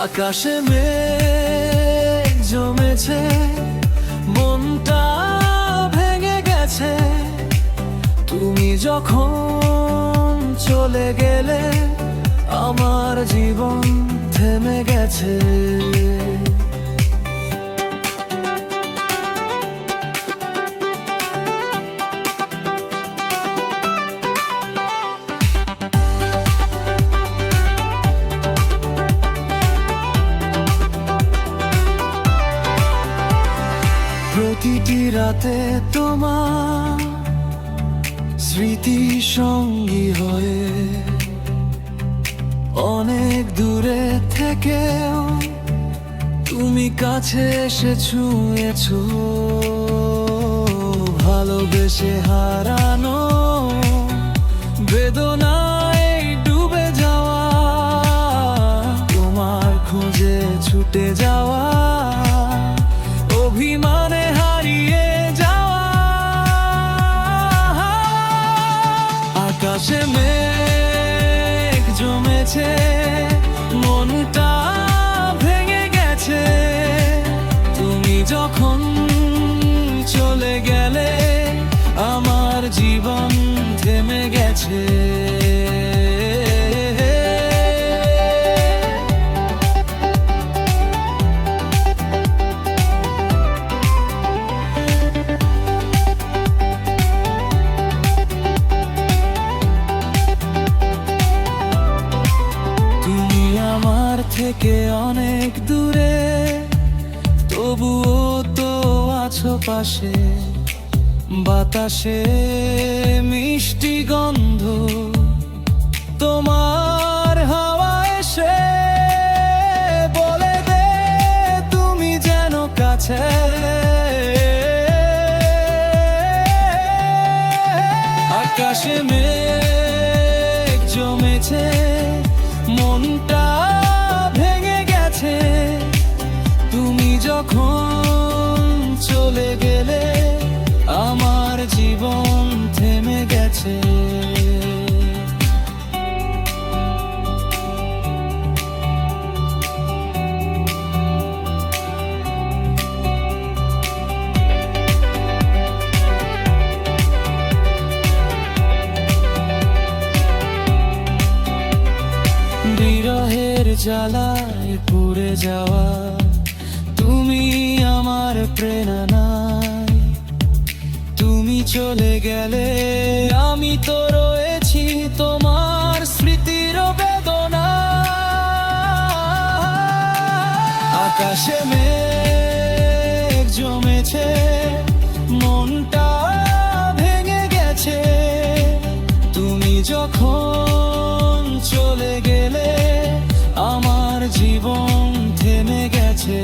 আকাশে মেঘ জমেছে, মনটা ভেঙে গেছে। তুমি যখন চলে গেলে আমার জীবন থেমে গেছে। প্রতিটি রাতে তোমার স্মৃতি সঙ্গী হয়ে, অনেক দূরে থেকেও তুমি কাছে এসে ছুঁয়েছো। ভালোবেসে হারানো বেদনায় ডুবে যাওয়া, তোমার খোঁজে ছুটে যাওয়া, অভিমানে হারিয়ে যাওয়া। আকাশে মেঘ জমেছে, মনটা ভেঙে গেছে। তুমি যখন চলে গেলে আমার জীবন থেমে গেছে। থেকে অনেক দূরে, তবুও তো আছো পাশে। বাতাসে মিষ্টি গন্ধ তোমার হাওয়া এসে বলে দে তুমি যেন কাছে। আকাশে মেঘ জমেছে, মনটা ভেঙে গেছে। তুমি যখন চলে গেলে আমার জীবন থেমে গেছে। বিরহের জ্বালায় পুড়ে যাওয়া, তুমি আমার প্রেরণা। তুমি চলে গেলে আমি তো রয়েছি তোমার স্মৃতির বেদনা। আকাশে মেঘ জমেছে, মনটা ভেঙে গেছে। তুমি যখন চলে গেলে আমার জীবন থেমে গেছে।